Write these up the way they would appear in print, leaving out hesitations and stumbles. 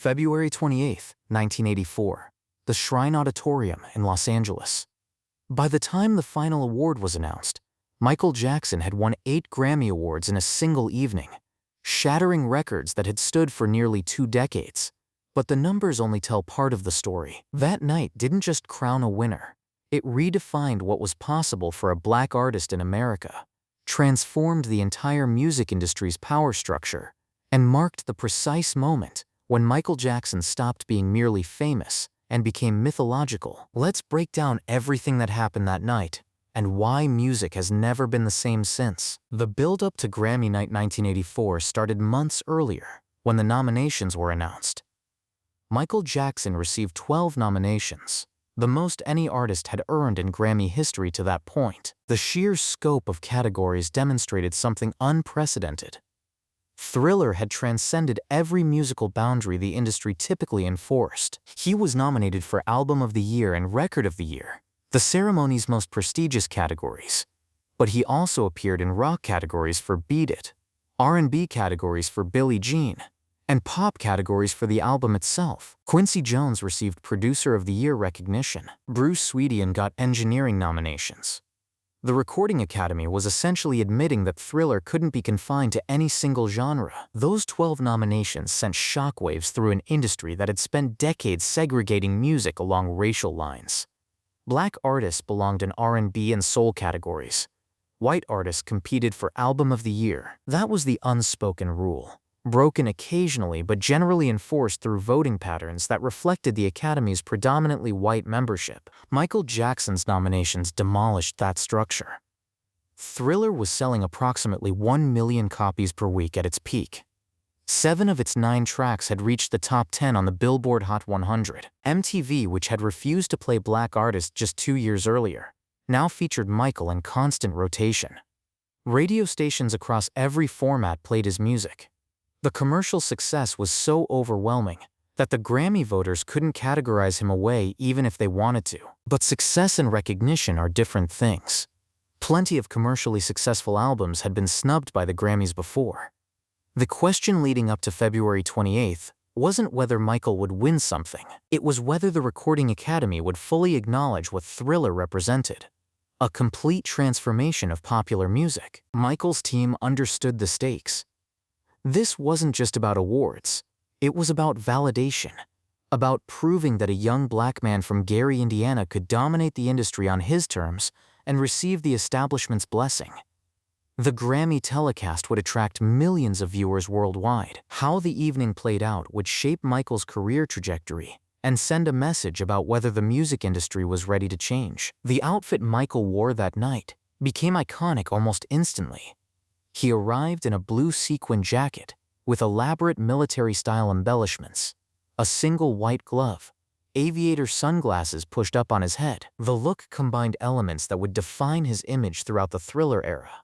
February 28, 1984, the Shrine Auditorium in Los Angeles. By the time the final award was announced, Michael Jackson had won 8 Grammy Awards in a single evening, shattering records that had stood for nearly 2 decades. But the numbers only tell part of the story. That night didn't just crown a winner. It redefined what was possible for a black artist in America, transformed the entire music industry's power structure, and marked the precise moment when Michael Jackson stopped being merely famous and became mythological. Let's break down everything that happened that night and why music has never been the same since. The build-up to Grammy Night 1984 started months earlier when the nominations were announced. Michael Jackson received 12 nominations, the most any artist had earned in Grammy history to that point. The sheer scope of categories demonstrated something unprecedented. Thriller had transcended every musical boundary the industry typically enforced. He was nominated for Album of the Year and Record of the Year, the ceremony's most prestigious categories. But he also appeared in rock categories for Beat It, R&B categories for Billie Jean, and pop categories for the album itself. Quincy Jones received Producer of the Year recognition. Bruce Sweetin got engineering nominations. The Recording Academy was essentially admitting that Thriller couldn't be confined to any single genre. Those 12 nominations sent shockwaves through an industry that had spent decades segregating music along racial lines. Black artists belonged in R&B and soul categories. White artists competed for Album of the Year. That was the unspoken rule, broken occasionally but generally enforced through voting patterns that reflected the Academy's predominantly white membership. Michael Jackson's nominations demolished that structure. Thriller was selling approximately 1 million copies per week at its peak. 7 of its 9 tracks had reached the top 10 on the Billboard Hot 100. MTV, which had refused to play black artists just 2 years earlier, now featured Michael in constant rotation. Radio stations across every format played his music. The commercial success was so overwhelming that the Grammy voters couldn't categorize him away even if they wanted to. But success and recognition are different things. Plenty of commercially successful albums had been snubbed by the Grammys before. The question leading up to February 28th wasn't whether Michael would win something. It was whether the Recording Academy would fully acknowledge what Thriller represented: a complete transformation of popular music. Michael's team understood the stakes. This wasn't just about awards. It was about validation, about proving that a young black man from Gary, Indiana could dominate the industry on his terms and receive the establishment's blessing. The Grammy telecast would attract millions of viewers worldwide. How the evening played out would shape Michael's career trajectory and send a message about whether the music industry was ready to change. The outfit Michael wore that night became iconic almost instantly. He arrived in a blue sequin jacket with elaborate military-style embellishments, a single white glove, aviator sunglasses pushed up on his head. The look combined elements that would define his image throughout the Thriller era.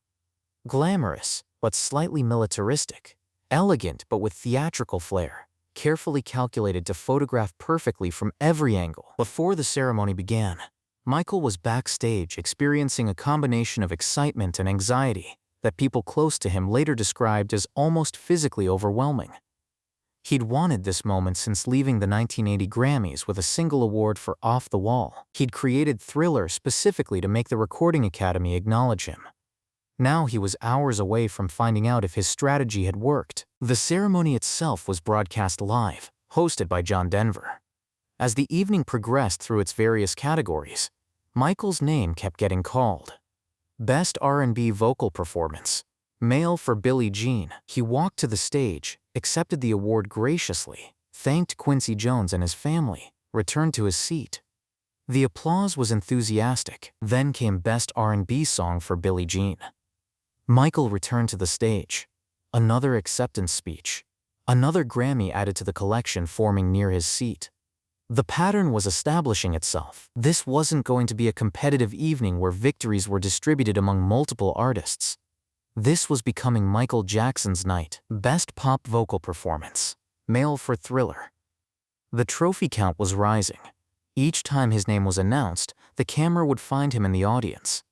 Glamorous, but slightly militaristic. Elegant, but with theatrical flair. Carefully calculated to photograph perfectly from every angle. Before the ceremony began, Michael was backstage experiencing a combination of excitement and anxiety that people close to him later described as almost physically overwhelming. He'd wanted this moment since leaving the 1980 Grammys with a single award for Off the Wall. He'd created Thriller specifically to make the Recording Academy acknowledge him. Now he was hours away from finding out if his strategy had worked. The ceremony itself was broadcast live, hosted by John Denver. As the evening progressed through its various categories, Michael's name kept getting called. Best R&B Vocal Performance, Male for Billie Jean. He walked to the stage, accepted the award graciously, thanked Quincy Jones and his family, returned to his seat. The applause was enthusiastic. Then came Best R&B Song for Billie Jean. Michael returned to the stage. Another acceptance speech. Another Grammy added to the collection forming near his seat. The pattern was establishing itself. This wasn't going to be a competitive evening where victories were distributed among multiple artists. This was becoming Michael Jackson's night. Best Pop Vocal Performance, Male for Thriller. The trophy count was rising. Each time his name was announced, the camera would find him in the audience.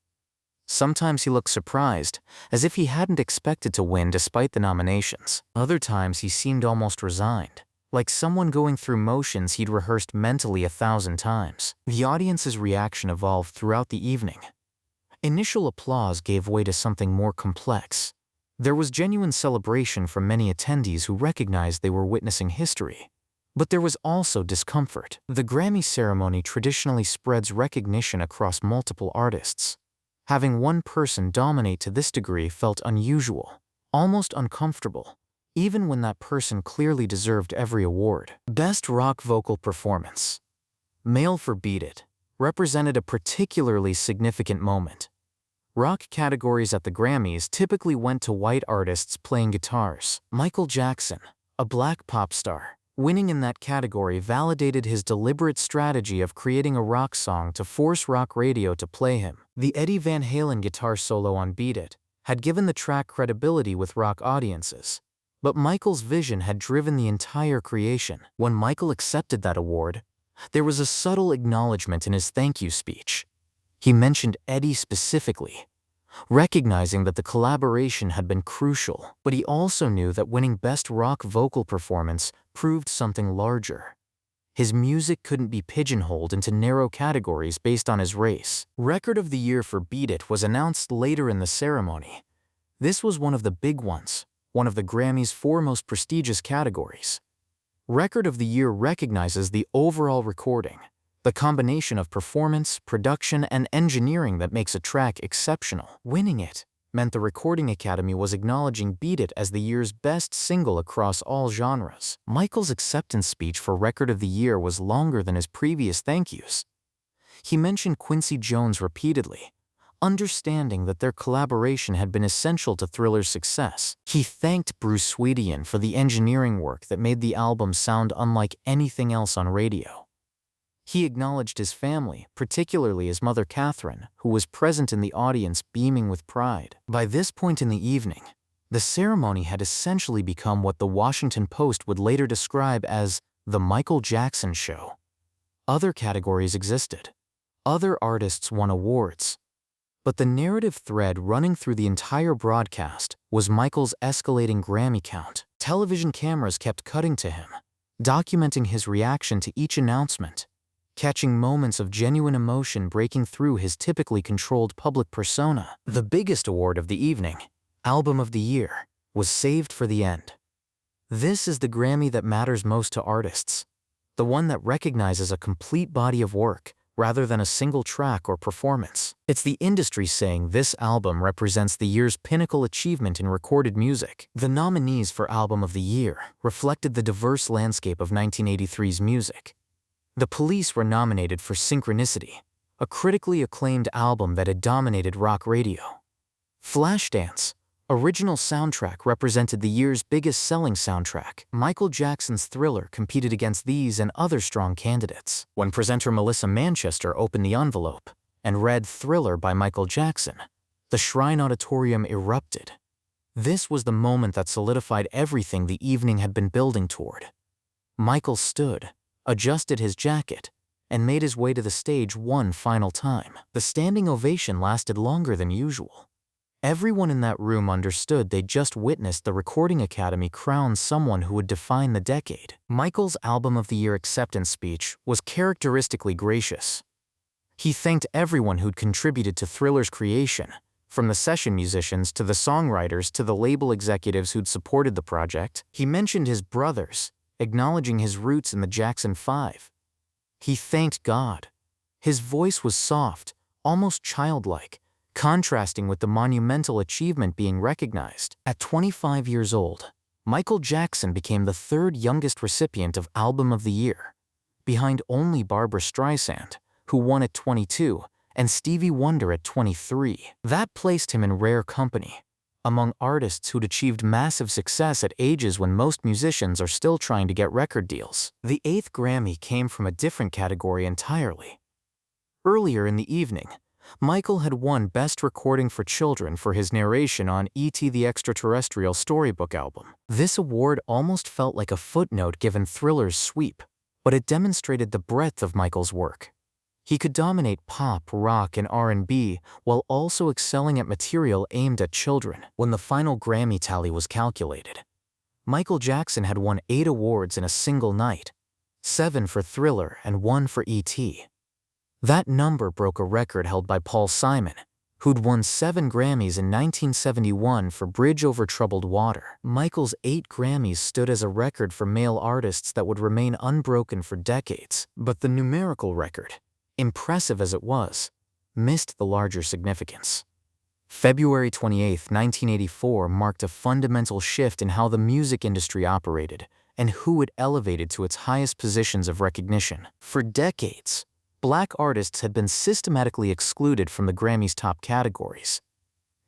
Sometimes he looked surprised, as if he hadn't expected to win despite the nominations. Other times he seemed almost resigned, like someone going through motions he'd rehearsed mentally 1,000 times. The audience's reaction evolved throughout the evening. Initial applause gave way to something more complex. There was genuine celebration from many attendees who recognized they were witnessing history. But there was also discomfort. The Grammy ceremony traditionally spreads recognition across multiple artists. Having one person dominate to this degree felt unusual, almost uncomfortable, even when that person clearly deserved every award. Best Rock Vocal Performance. Male for Beat It represented a particularly significant moment. Rock categories at the Grammys typically went to white artists playing guitars. Michael Jackson, a black pop star, winning in that category validated his deliberate strategy of creating a rock song to force rock radio to play him. The Eddie Van Halen guitar solo on Beat It had given the track credibility with rock audiences, but Michael's vision had driven the entire creation. When Michael accepted that award, there was a subtle acknowledgement in his thank you speech. He mentioned Eddie specifically, recognizing that the collaboration had been crucial, but he also knew that winning Best Rock Vocal Performance proved something larger. His music couldn't be pigeonholed into narrow categories based on his race. Record of the Year for Beat It was announced later in the ceremony. This was one of the big ones, one of the Grammys' four most prestigious categories. Record of the Year recognizes the overall recording, the combination of performance, production, and engineering that makes a track exceptional. Winning it meant the Recording Academy was acknowledging Beat It as the year's best single across all genres. Michael's acceptance speech for Record of the Year was longer than his previous thank yous. He mentioned Quincy Jones repeatedly, understanding that their collaboration had been essential to Thriller's success. He thanked Bruce Sweetein for the engineering work that made the album sound unlike anything else on radio. He acknowledged his family, particularly his mother Catherine, who was present in the audience beaming with pride. By this point in the evening, the ceremony had essentially become what the Washington Post would later describe as the Michael Jackson show. Other categories existed. Other artists won awards. But the narrative thread running through the entire broadcast was Michael's escalating Grammy count. Television cameras kept cutting to him, documenting his reaction to each announcement, catching moments of genuine emotion breaking through his typically controlled public persona. The biggest award of the evening, Album of the Year, was saved for the end. This is the Grammy that matters most to artists, the one that recognizes a complete body of work rather than a single track or performance. It's the industry saying this album represents the year's pinnacle achievement in recorded music. The nominees for Album of the Year reflected the diverse landscape of 1983's music. The Police were nominated for Synchronicity, a critically acclaimed album that had dominated rock radio. Flashdance, original soundtrack, represented the year's biggest selling soundtrack. Michael Jackson's Thriller competed against these and other strong candidates. When presenter Melissa Manchester opened the envelope and read Thriller by Michael Jackson, the Shrine Auditorium erupted. This was the moment that solidified everything the evening had been building toward. Michael stood, adjusted his jacket, and made his way to the stage one final time. The standing ovation lasted longer than usual. Everyone in that room understood they'd just witnessed the Recording Academy crown someone who would define the decade. Michael's Album of the Year acceptance speech was characteristically gracious. He thanked everyone who'd contributed to Thriller's creation, from the session musicians to the songwriters to the label executives who'd supported the project. He mentioned his brothers, acknowledging his roots in the Jackson 5. He thanked God. His voice was soft, almost childlike, contrasting with the monumental achievement being recognized. At 25 years old, Michael Jackson became the third youngest recipient of Album of the Year, behind only Barbra Streisand, who won at 22, and Stevie Wonder at 23. That placed him in rare company, among artists who'd achieved massive success at ages when most musicians are still trying to get record deals. The 8th Grammy came from a different category entirely. Earlier in the evening, Michael had won Best Recording for Children for his narration on E.T. the Extraterrestrial storybook album. This award almost felt like a footnote given Thriller's sweep, but it demonstrated the breadth of Michael's work. He could dominate pop, rock, and R&B while also excelling at material aimed at children. When the final Grammy tally was calculated, Michael Jackson had won 8 awards in a single night, 7 for Thriller and 1 for E.T. That number broke a record held by Paul Simon, who'd won 7 Grammys in 1971 for Bridge Over Troubled Water. Michael's 8 Grammys stood as a record for male artists that would remain unbroken for decades. But the numerical record, impressive as it was, missed the larger significance. February 28, 1984 marked a fundamental shift in how the music industry operated and who it elevated to its highest positions of recognition. For decades, Black artists had been systematically excluded from the Grammys' top categories.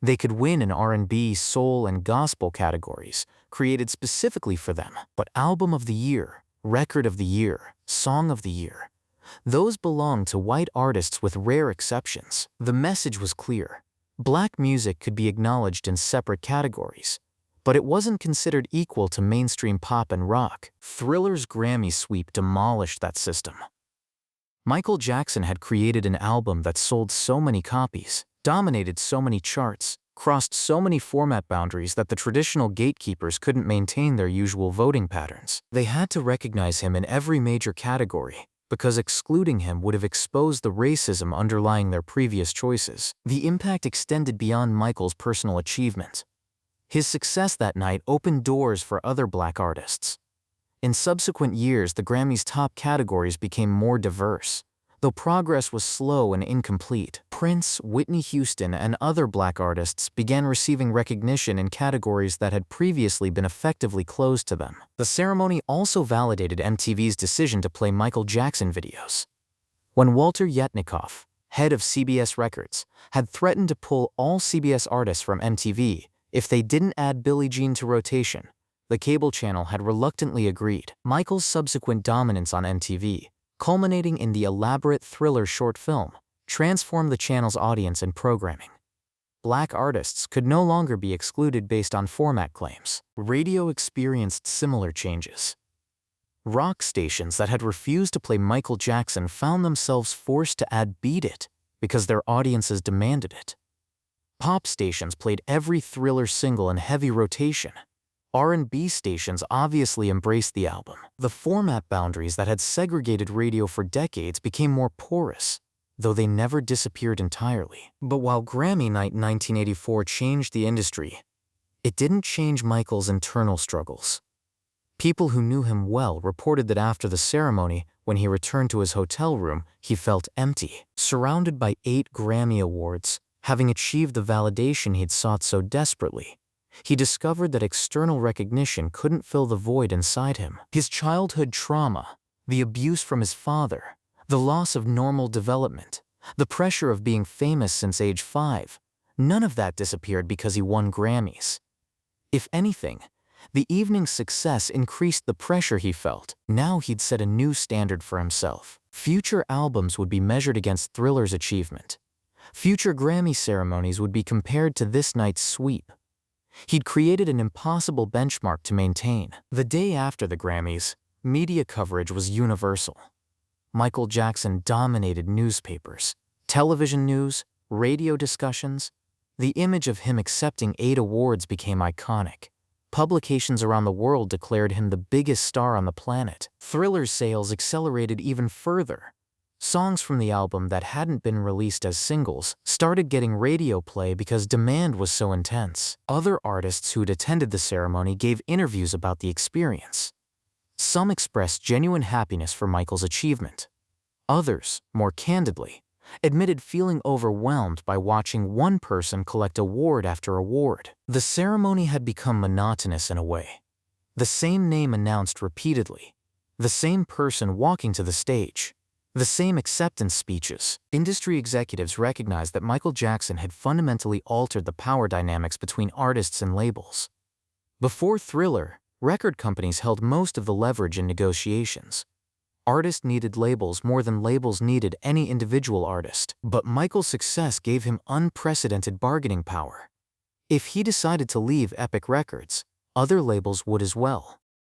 They could win in R&B, soul, and gospel categories, created specifically for them. But Album of the Year, Record of the Year, Song of the Year, those belonged to white artists with rare exceptions. The message was clear. Black music could be acknowledged in separate categories, but it wasn't considered equal to mainstream pop and rock. Thriller's Grammy sweep demolished that system. Michael Jackson had created an album that sold so many copies, dominated so many charts, crossed so many format boundaries that the traditional gatekeepers couldn't maintain their usual voting patterns. They had to recognize him in every major category, because excluding him would have exposed the racism underlying their previous choices. The impact extended beyond Michael's personal achievement. His success that night opened doors for other Black artists. In subsequent years, the Grammys' top categories became more diverse, though progress was slow and incomplete. Prince, Whitney Houston, and other Black artists began receiving recognition in categories that had previously been effectively closed to them. The ceremony also validated MTV's decision to play Michael Jackson videos. When Walter Yetnikoff, head of CBS Records, had threatened to pull all CBS artists from MTV if they didn't add Billie Jean to rotation, the cable channel had reluctantly agreed. Michael's subsequent dominance on MTV, culminating in the elaborate Thriller short film, transformed the channel's audience and programming. Black artists could no longer be excluded based on format claims. Radio experienced similar changes. Rock stations that had refused to play Michael Jackson found themselves forced to add Beat It because their audiences demanded it. Pop stations played every Thriller single in heavy rotation. R&B stations obviously embraced the album. The format boundaries that had segregated radio for decades became more porous, though they never disappeared entirely. But while Grammy Night 1984 changed the industry, it didn't change Michael's internal struggles. People who knew him well reported that after the ceremony, when he returned to his hotel room, he felt empty. Surrounded by 8 Grammy Awards, having achieved the validation he'd sought so desperately, he discovered that external recognition couldn't fill the void inside him. His childhood trauma, the abuse from his father, the loss of normal development, the pressure of being famous since age 5, none of that disappeared because he won Grammys. If anything, the evening's success increased the pressure he felt. Now he'd set a new standard for himself. Future albums would be measured against Thriller's achievement. Future Grammy ceremonies would be compared to this night's sweep. He'd created an impossible benchmark to maintain. The day after the Grammys, media coverage was universal. Michael Jackson dominated newspapers, television news, radio discussions. The image of him accepting 8 awards became iconic. Publications around the world declared him the biggest star on the planet. Thriller's sales accelerated even further. Songs from the album that hadn't been released as singles started getting radio play because demand was so intense. Other artists who'd attended the ceremony gave interviews about the experience. Some expressed genuine happiness for Michael's achievement. Others, more candidly, admitted feeling overwhelmed by watching one person collect award after award. The ceremony had become monotonous in a way. The same name announced repeatedly, the same person walking to the stage, the same acceptance speeches. Industry executives recognized that Michael Jackson had fundamentally altered the power dynamics between artists and labels. Before Thriller, record companies held most of the leverage in negotiations. Artists needed labels more than labels needed any individual artist. But Michael's success gave him unprecedented bargaining power. If he decided to leave Epic Records, other labels would as well.